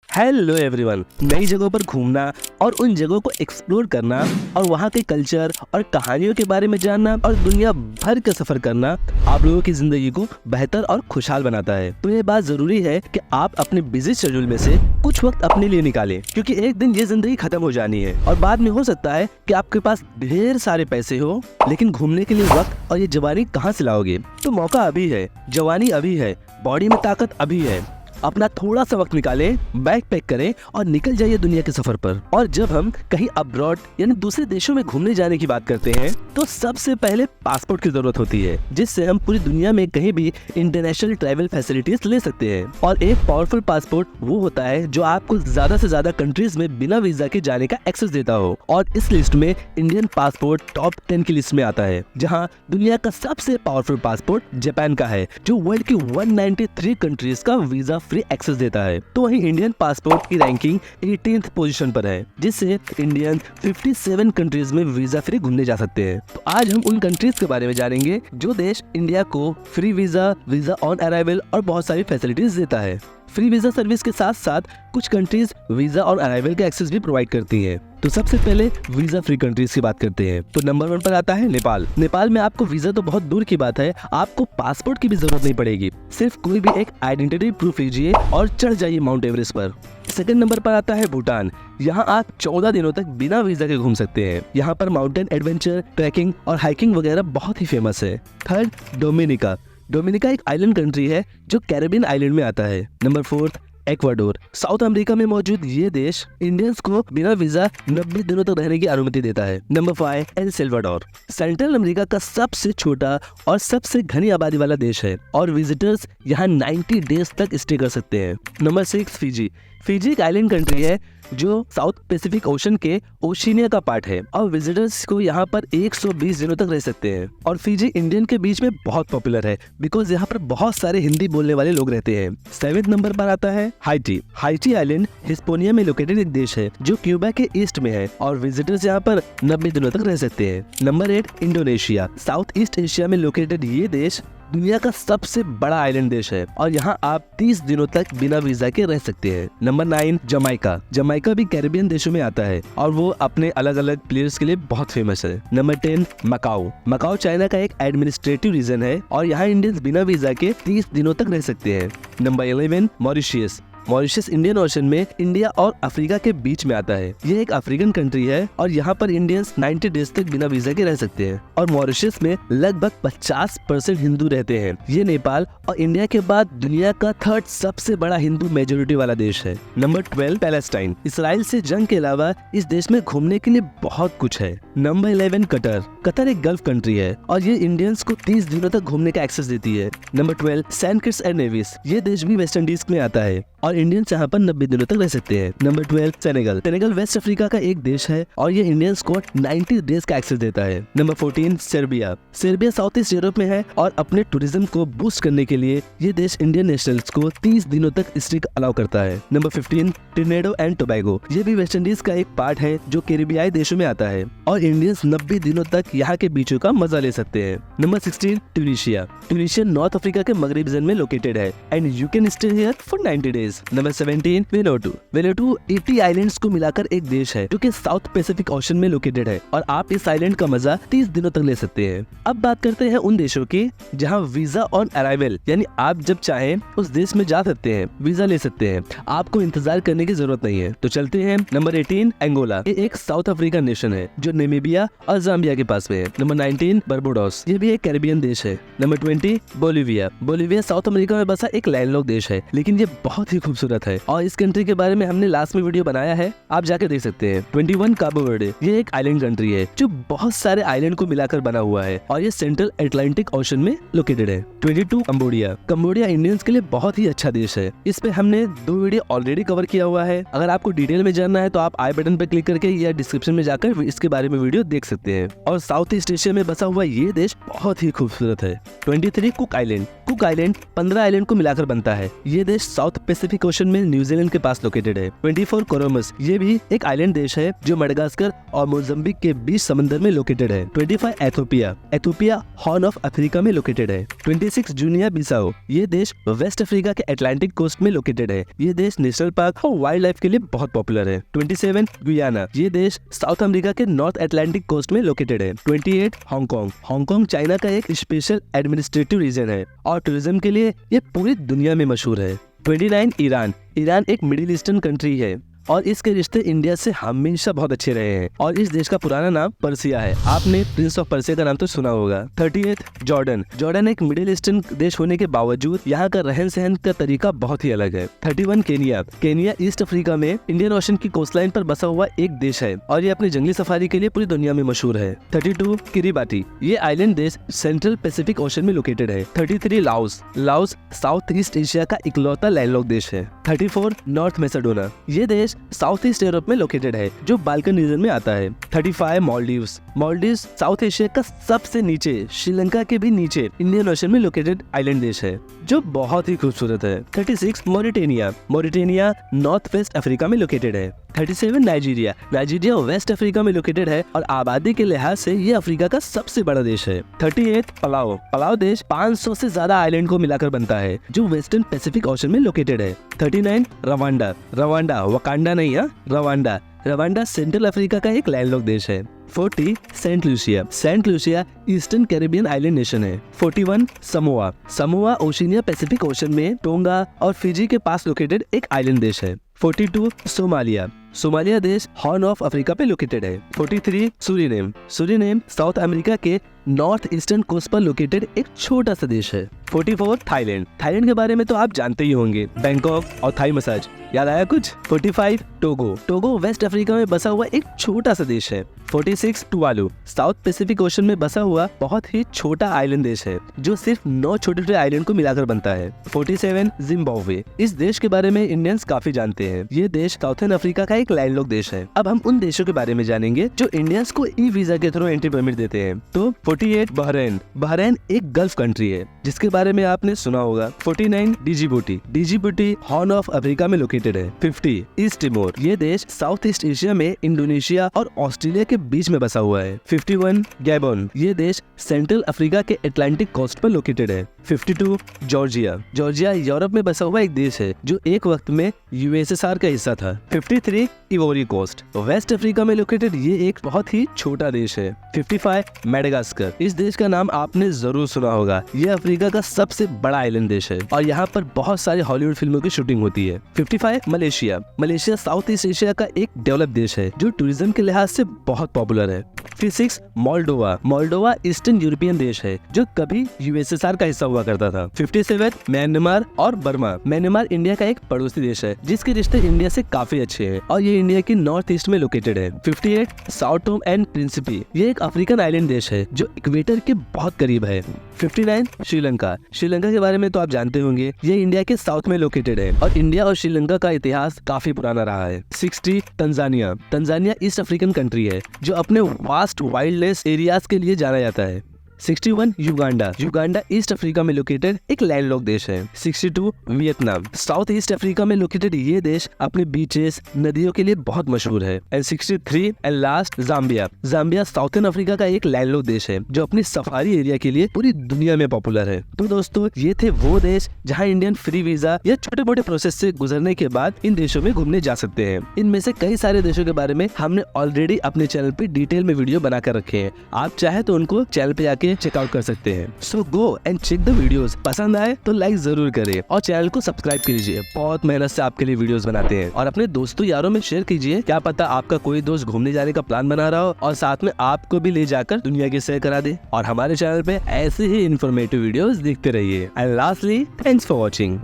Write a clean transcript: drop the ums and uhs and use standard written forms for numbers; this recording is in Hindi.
Hello everyone. नई जगहों पर घूमना और उन जगहों को एक्सप्लोर करना और वहाँ के कल्चर और कहानियों के बारे में जानना और दुनिया भर का सफर करना आप लोगों की जिंदगी को बेहतर और खुशहाल बनाता है। तो ये बात जरूरी है कि आप अपने बिजी शेड्यूल में से कुछ वक्त अपने लिए निकालें, क्योंकि एक दिन ये जिंदगी खत्म हो जानी है और बाद में हो सकता है कि आपके पास ढेर सारे पैसे हो, लेकिन घूमने के लिए वक्त और ये जवानी कहाँ से लाओगे। तो मौका अभी है, जवानी अभी है, बॉडी में ताकत अभी है। अपना थोड़ा सा वक्त निकालें, बैग पैक करें और निकल जाइए दुनिया के सफर पर। और जब हम कहीं अब्रॉड यानी दूसरे देशों में घूमने जाने की बात करते हैं तो सबसे पहले पासपोर्ट की जरूरत होती है, जिससे हम पूरी दुनिया में कहीं भी इंटरनेशनल ट्रैवल फैसिलिटीज ले सकते हैं। और एक पावरफुल पासपोर्ट वो होता है जो आपको ज्यादा से ज्यादा कंट्रीज में बिना वीजा के जाने का एक्सेस देता हो। और इस लिस्ट में इंडियन पासपोर्ट टॉप 10 की लिस्ट में आता है, जहाँ दुनिया का सबसे पावरफुल पासपोर्ट जापान का है, जो वर्ल्ड की 193 कंट्रीज का वीजा फ्री एक्सेस देता है। तो वहीं इंडियन पासपोर्ट की रैंकिंग 18th पोजीशन पर है, जिससे इंडियन 57 कंट्रीज में वीजा फ्री घूमने जा सकते हैं। तो आज हम उन कंट्रीज के बारे में जानेंगे जो देश इंडिया को free visa, visa on arrival और बहुत सारी फैसिलिटीज देता है। फ्री वीजा सर्विस के साथ साथ कुछ कंट्रीज वीजा और अराइवल के एक्सेस भी प्रोवाइड करती हैं। तो सबसे पहले वीजा फ्री कंट्रीज की बात करते हैं। तो नंबर 1 पर आता है नेपाल। नेपाल में आपको वीजा तो बहुत दूर की बात है, आपको पासपोर्ट की भी जरूरत नहीं पड़ेगी। सिर्फ कोई भी एक आइडेंटिटी प्रूफ लीजिए और चढ़ जाइए माउंट एवरेस्ट पर। सेकंड नंबर पर आता है भूटान। यहाँ आप 14 दिनों तक बिना वीजा के घूम सकते हैं। यहाँ पर माउंटेन एडवेंचर, ट्रैकिंग और हाइकिंग वगैरह बहुत ही फेमस है। Third, Dominica. डोमिनिका एक आइलैंड कंट्री है जो कैरेबियन आइलैंड में आता है। Number 4, Ecuador. साउथ अमेरिका में मौजूद ये देश इंडियंस को बिना वीजा 90 दिनों तक रहने की अनुमति देता है। Number 5, El Salvador. Central America का सबसे छोटा और सबसे घनी आबादी वाला देश है और विजिटर्स यहाँ 90 डेज तक स्टे कर सकते हैं। Number 6, Fiji. फिजी एक आइलैंड कंट्री है जो साउथ पैसिफिक ओशन के ओशिनिया का पार्ट है और विजिटर्स को यहाँ पर 120 दिनों तक रह सकते हैं। और फिजी इंडियन के बीच में बहुत पॉपुलर है बिकॉज यहाँ पर बहुत सारे हिंदी बोलने वाले लोग रहते हैं। 7वें नंबर पर आता है हाइटी। हाइटी आइलैंड हिस्पोनिया में लोकेटेड एक देश है जो क्यूबा के ईस्ट में है और विजिटर्स यहाँ पर 90 दिनों तक रह सकते हैं। Number 8, Indonesia. South east Asia में लोकेटेड ये देश दुनिया का सबसे बड़ा आइलैंड देश है और यहाँ आप 30 दिनों तक बिना वीजा के रह सकते हैं। Number 9, Jamaica. जमाइका भी कैरेबियन देशों में आता है और वो अपने अलग अलग प्लेयर्स के लिए बहुत फेमस है। Number 10, Macau. मकाओ चाइना का एक एडमिनिस्ट्रेटिव रीजन है और यहाँ इंडियंस बिना वीजा के 30 दिनों तक रह सकते हैं। Number 11, Mauritius. Mauritius Indian ocean में इंडिया और अफ्रीका के बीच में आता है। ये एक अफ्रीकन कंट्री है और यहाँ पर इंडियंस 90 डेज तक बिना वीजा के रह सकते हैं और मॉरिशस में लगभग 50% हिंदू रहते हैं। ये नेपाल और इंडिया के बाद दुनिया का 3rd सबसे बड़ा हिंदू मेजोरिटी वाला देश है। Number 12, Palestine. इसराइल से जंग के अलावा इस देश में घूमने के लिए बहुत कुछ है। Number 11, Qatar. कतर एक गल्फ कंट्री है और ये इंडियंस को 30 दिनों तक घूमने का एक्सेस देती है। Number 12, Saint Kitts and Nevis. ये देश भी वेस्ट इंडीज में आता है और इंडियंस यहाँ पर 90 दिनों तक रह सकते हैं। Number 12, Senegal. Senegal west Africa का एक देश है और ये इंडियंस को 90 डेज का एक्सेस देता है। Number 14, Serbia. Serbia south east Europe में है और अपने टूरिज्म को बूस्ट करने के लिए ये देश इंडियन नेशनल्स को 30 दिनों तक स्टे अलाउ करता है। Number 15, Trinidad and Tobago. ये भी वेस्ट इंडीज का एक पार्ट है जो कैरिबियाई देशों में आता है और इंडियंस 90 दिनों तक यहाँ के बीचों का मजा ले सकते हैं। Number 16, Tunisia. Tunisia north Africa के मगरब रीजन में लोकेटेड है and you can stay here for 90 days. Number 17, वेनुअतु। वेनुअतु 80 islands को मिलाकर एक देश है जो कि साउथ पैसिफिक ओशन में लोकेटेड है और आप इस आइलैंड का मजा 30 दिनों तक ले सकते हैं। अब बात करते हैं उन देशों की जहां वीजा ऑन अराइवल यानी आप जब चाहें उस देश में जा सकते हैं, वीजा ले सकते हैं, आपको इंतजार करने की जरूरत नहीं है। तो चलते हैं। Number 18, Angola. ये एक साउथ अफ्रीकन नेशन है जो नामीबिया और जाम्बिया के पास में है। Number 19, Barbados. ये भी एक कैरेबियन देश है। Number 20, Bolivia. Bolivia south America में बसा एक लैंडलॉक देश है, लेकिन ये बहुत ही खूबसूरत है और इस कंट्री के बारे में हमने लास्ट में वीडियो बनाया है, आप जाके देख सकते हैं। 21, काबो वर्डे। ये एक आइलैंड कंट्री है जो बहुत सारे आइलैंड को मिलाकर बना हुआ है और ये सेंट्रल अटलांटिक ओशन में लोकेटेड है। 22, कंबोडिया। कंबोडिया इंडियंस के लिए बहुत ही अच्छा देश है। इस पे हमने 2 वीडियो ऑलरेडी कवर किया हुआ है। अगर आपको डिटेल में जानना है तो आप आई बटन पे क्लिक करके या डिस्क्रिप्शन में जाकर इसके बारे में वीडियो देख सकते हैं। और साउथ ईस्ट एशिया में बसा हुआ ये देश बहुत ही खूबसूरत है। 23, cook island. Cook island 15 island को मिलाकर बनता है। ये देश साउथ पैसिफिक पैसिफिक ओशन में न्यूजीलैंड के पास लोकेटेड है। 24 कोरोमस, ये भी एक आइलैंड देश है जो मडागास्कर और मोजाम्बिक के बीच समंदर में लोकेटेड है। 25 Ethiopia, Ethiopia horn of Africa में लोकेटेड है। 26 जूनिया बिसाओ, ये देश वेस्ट अफ्रीका के अटलांटिक कोस्ट में लोकेटेड है। ये देश नेशनल पार्क और वाइल्ड लाइफ के लिए बहुत पॉपुलर है। 27 गुयाना, ये देश साउथ अमेरिका के नॉर्थ अटलांटिक कोस्ट में लोकेटेड है। 28 हांगकांग, हांगकांग चाइना का एक स्पेशल एडमिनिस्ट्रेटिव रीजन है और टूरिज्म के लिए ये पूरी दुनिया में मशहूर है। 29 ईरान, ईरान एक मिडिल ईस्टर्न कंट्री है और इसके रिश्ते इंडिया से हमेशा बहुत अच्छे रहे हैं और इस देश का पुराना नाम पर्सिया है। आपने प्रिंस ऑफ पर्सिया का नाम तो सुना होगा। 38 जॉर्डन, जॉर्डन एक मिडिल ईस्टर्न देश होने के बावजूद यहाँ का रहन सहन का तरीका बहुत ही अलग है। 31 केनिया, केनिया ईस्ट अफ्रीका में इंडियन ओशन की कोस्टलाइन पर बसा हुआ एक देश है और ये अपनी जंगली सफारी के लिए पूरी दुनिया में मशहूर है। 32 किरिबाटी, ये आइलैंड देश सेंट्रल पैसिफिक ओशन में लोकेटेड है। 33 Laos, Laos south east Asia का इकलौता लैंडलॉक देश है। 34 नॉर्थ मैसेडोना, ये देश साउथ ईस्ट यूरोप में लोकेटेड है जो बाल्कन रीजन में आता है। 35 मालदीव्स, मालदीव्स साउथ एशिया का सबसे नीचे, श्रीलंका के भी नीचे इंडियन ओशन में लोकेटेड आइलैंड देश है जो बहुत ही खूबसूरत है। 36 Mauritania, Mauritania north west Africa में लोकेटेड है। 37 नाइजीरिया, नाइजीरिया वेस्ट अफ्रीका में लोकेटेड है और आबादी के लिहाज से ये अफ्रीका का सबसे बड़ा देश है। 38 पलाओ, पलाओ देश 500 से ज्यादा आइलैंड को मिलाकर बनता है जो वेस्टर्न पैसिफिक ओशन में लोकेटेड है। 39 रवांडा, रवांडा वकांडा नहीं है, रवांडा, रवांडा सेंट्रल अफ्रीका का एक लैंडलॉक देश है। 40 Saint Lucia, Saint Lucia eastern Caribbean island nation है। 41 Samoa, Samoa Oceania Pacific Ocean में टोंगा और फिजी के पास लोकेटेड एक आइलैंड देश है। 42 सोमालिया, सोमालिया देश हॉर्न ऑफ अफ्रीका पे लोकेटेड है। 43 सूरीनेम, सूरीनेम साउथ अमेरिका के नॉर्थ ईस्टर्न कोस्ट पर लोकेटेड एक छोटा सा देश है। 44 थाईलैंड, थाईलैंड के बारे में तो आप जानते ही होंगे, बैंकॉक और थाई मसाज, याद आया कुछ। 45 टोगो, टोगो वेस्ट अफ्रीका में बसा हुआ एक छोटा सा देश है। 46 टुवालू, साउथ पैसिफिक ओशन में बसा हुआ बहुत ही छोटा आइलैंड देश है जो सिर्फ 9 छोटे छोटे आइलैंड को मिलाकर बनता है। 47 जिम्बाब्वे, इस देश के बारे में इंडियंस काफी जानते हैं। ये देश साउथर्न अफ्रीका का एक लैंडलॉक देश है। अब हम उन देशों के बारे में जानेंगे जो इंडियंस को ई वीजा के थ्रू एंट्री परमिट देते हैं। तो 48 बहरीन, बहरीन एक गल्फ कंट्री है जिसके बारे में आपने सुना होगा। 49 डिजिबूटी, डिजिबूटी हॉर्न ऑफ अफ्रीका में लोकेटेड है। 50 ईस्ट तिमोर, ये देश साउथ ईस्ट एशिया में इंडोनेशिया और ऑस्ट्रेलिया के बीच में बसा हुआ है। 51 गैबोन, ये देश सेंट्रल अफ्रीका के अटलांटिक कोस्ट पर लोकेटेड है। 52 जॉर्जिया, जॉर्जिया यूरोप में बसा हुआ एक देश है जो एक वक्त में यूएसएसआर का हिस्सा था। 53 इवोरी कोस्ट, वेस्ट अफ्रीका में लोकेटेड ये एक बहुत ही छोटा देश है। 55 मेडागास्कर, इस देश का नाम आपने जरूर सुना होगा। ये अफ्रीका का सबसे बड़ा आइलैंड देश है और यहाँ पर बहुत सारी हॉलीवुड फिल्मों की शूटिंग होती है। 55 Malaysia, Malaysia south east Asia का एक डेवलप देश है जो टूरिज्म के लिहाज से बहुत पॉपुलर है। 56 मोल्डोवा, मोल्डोवा ईस्टर्न यूरोपियन देश है जो कभी यूएसएसआर का हिस्सा हुआ करता था। 57 म्यांमार और बर्मा, म्यांमार इंडिया का एक पड़ोसी देश है जिसके रिश्ते इंडिया से काफी अच्छे हैं और ये इंडिया के नॉर्थ ईस्ट में लोकेटेड है। 58 साओ टोम एंड प्रिंसिपी, ये एक अफ्रीकन आइलैंड देश है जो इक्वेटर के बहुत करीब है। 59 श्रीलंका, श्रीलंका के बारे में तो आप जानते होंगे, ये इंडिया के साउथ में लोकेटेड है और इंडिया और श्रीलंका का इतिहास काफी पुराना रहा है। 60 Tanzania, Tanzania east African country है जो अपने वास्ट वाइल्डलेस एरियाज के लिए जाना जाता है। 61 युगांडा, युगांडा ईस्ट अफ्रीका में लोकेटेड एक लैंडलॉक देश है। 62 वियतनाम, साउथ ईस्ट अफ्रीका में लोकेटेड ये देश अपने बीचेस, नदियों के लिए बहुत मशहूर है। And 63 and last Zambia, Zambia southern Africa का एक लैंडलॉक देश है जो अपनी सफारी एरिया के लिए पूरी दुनिया में पॉपुलर है। तो दोस्तों ये थे वो देश जहाँ इंडियन फ्री वीजा या छोटे मोटे प्रोसेस से गुजरने के बाद इन देशों में घूमने जा सकते हैं। इनमें से कई सारे देशों के बारे में हमने ऑलरेडी अपने चैनल पे डिटेल में वीडियो बनाकर रखे हैं, आप चाहे तो उनको चैनल पे जाके चेकआउट कर सकते हैं। So go and check the videos, पसंद आए तो लाइक जरूर करें और चैनल को सब्सक्राइब कीजिए। बहुत मेहनत से आपके लिए वीडियोस बनाते हैं और अपने दोस्तों यारों में शेयर कीजिए, क्या पता आपका कोई दोस्त घूमने जाने का प्लान बना रहा हो और साथ में आपको भी ले जाकर दुनिया की सैर करा दे। और हमारे चैनल पे ऐसे ही इन्फॉर्मेटिव वीडियोस देखते रहिए। And lastly, thanks for watching.